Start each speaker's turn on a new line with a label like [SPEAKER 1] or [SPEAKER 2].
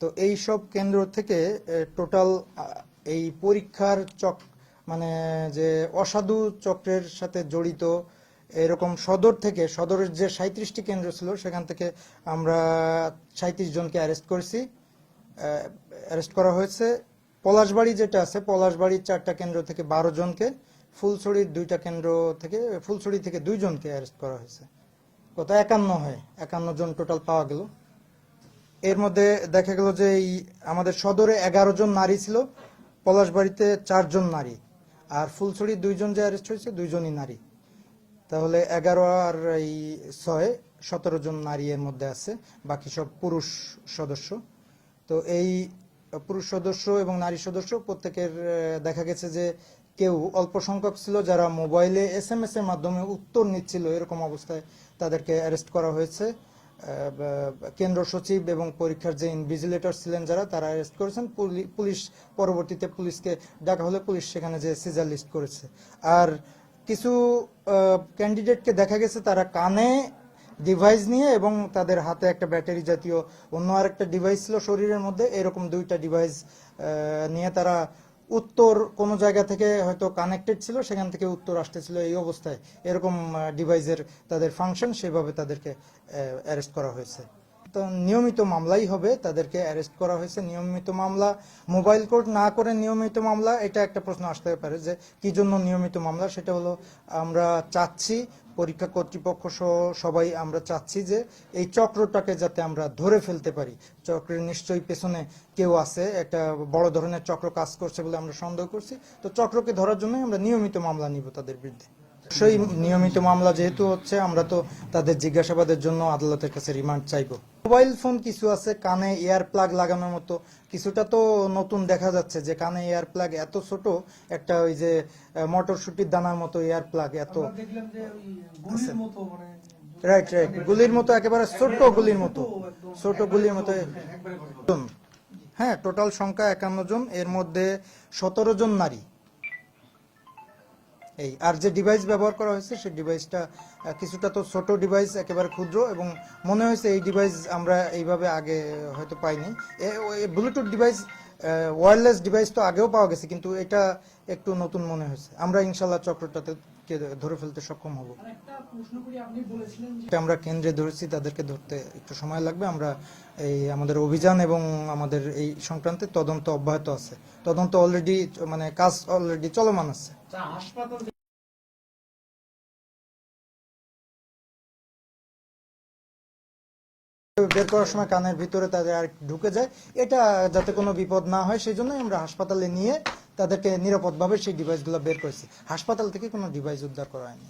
[SPEAKER 1] তো এই সব কেন্দ্র থেকে টোটাল এই পরীক্ষার মানে যে অসাধু চক্রের সাথে জড়িত এরকম সদরের যে 37টি কেন্দ্র ছিল সেখান থেকে আমরা 37 জনকে অ্যারেস্ট করা হয়েছে। পলাশবাড়ি যেটা আছে, পলাশবাড়ির 4টা কেন্দ্র থেকে 12 জনকে, ফুলছড়ির 2টা কেন্দ্র থেকে, ফুলছড়ি থেকে 2 জনকে অ্যারেস্ট করা হয়েছে। কত 51 জন টোটাল পাওয়া গেল। এর মধ্যে দেখা গেল যে এই আমাদের সদরে 11 জন নারী ছিল, পলাশবাড়িতে 4 জন নারী, আর ফুলছড়ির 2 জন যে অ্যারেস্ট হয়েছে 2 জনই নারী। তাহলে 11 আর এই 6 17 জন নারী এর মধ্যে আছে, বাকি সব পুরুষ সদস্য। তো এই পুরুষ সদস্য এবং নারী সদস্য প্রত্যেকের দেখা গেছে যে কেউ অল্প সংখ্যক ছিল যারা মোবাইলে SMS এর মাধ্যমে উত্তর নিচ্ছিল, এরকম অবস্থায় তাদেরকে অ্যারেস্ট করা হয়েছে। কেন্দ্র সচিব এবং পরীক্ষার যে ইনভিজিলেটর ছিলেন যারা, তারা অ্যারেস্ট করেছেন। পুলিশ পরবর্তীতে পুলিশকে ডাকা হলে পুলিশ সেখানে যে সিজার লিস্ট করেছে। আর কিছু ক্যান্ডিডেটকে দেখা গেছে তারা কানে ডিভাইস নিয়ে এবং তাদের হাতে একটা ব্যাটারি জাতীয় অন্য আরেকটা ডিভাইস ছিল শরীরের মধ্যে, এরকম 2টা ডিভাইস নিয়ে তারা উত্তর কোনো জায়গা থেকে হয়তো কানেক্টেড ছিল, সেখান থেকে উত্তর আসতেছিল। এই অবস্থায় এরকম ডিভাইসের তাদের ফাংশন, সেভাবে তাদেরকে অ্যারেস্ট করা হয়েছে। তো নিয়মিত মামলাই হবে, তাদেরকে অ্যারেস্ট করা হয়েছে নিয়মিত মামলা। মোবাইল কোর্ট না করে নিয়মিত মামলা, এটা একটা প্রশ্ন আসতে পারে যে কি জন্য নিয়মিত মামলা। সেটা হলো আমরা চাচ্ছি, পরীক্ষা কর্তৃপক্ষ সহ সবাই আমরা চাচ্ছি যে এই চক্রটাকে যাতে আমরা ধরে ফেলতে পারি। চক্রের নিশ্চয়ই পেছনে কেউ আছে, একটা বড় ধরনের চক্র কাজ করছে বলে আমরা সন্দেহ করছি। তো চক্রকে ধরার জন্যই আমরা নিয়মিত মামলা নিব তাদের বিরুদ্ধে। সেই নিয়মিত মামলা যেহেতু হচ্ছে, আমরা তো তাদের জিজ্ঞাসাবাদের জন্য আদালতের কাছে রিমান্ড চাইবো। মোবাইল ফোন কিছু আছে কানে এয়ার প্লাগ লাগানোর মতো, কিছুটা তো নতুন দেখা যাচ্ছে যে কানে এয়ার প্লাগ এত ছোট, একটা ওই যে মটরশুটির দানার মতো এয়ার প্লাগ এত, রাইট গুলির মতো, একেবারে ছোট গুলির মতো, হ্যাঁ, টোটাল সংখ্যা 51 জন, এর মধ্যে 17 জন নারী। এই আর যে ডিভাইস ব্যবহার করা হয়েছে সেই ডিভাইসটা কিছুটা তো ছোট ডিভাইস, একেবারে ক্ষুদ্র, এবং মনে হয়েছে এই ডিভাইস আমরা এইভাবে আগে হয়তো পাইনি। ব্লুটুথ ডিভাইস, ওয়্যারলেস ডিভাইস তো আগেও পাওয়া গেছে, কিন্তু এটা একটু নতুন মনে হয়েছে। আমরা ইনশাল্লাহ চক্রটাতে ধরে ফেলতে সক্ষম হব। আমরা কেন্দ্রে ধরেছি, তাদেরকে ধরতে একটু সময় লাগবে। আমরা এই আমাদের অভিযান এবং আমাদের এই সংক্রান্তে তদন্ত অব্যাহত আছে। তদন্ত অলরেডি, মানে কাজ অলরেডি চলমান আছে। বের করার সময় কানের ভিতরে তাদের আর ঢুকে যায়, এটা যাতে কোনো বিপদ না হয় সেই জন্যই আমরা হাসপাতালে নিয়ে তাদেরকে নিরাপদভাবে সেই ডিভাইসগুলো বের করেছি। হাসপাতাল থেকে কোনো ডিভাইস উদ্ধার করা হয়নি।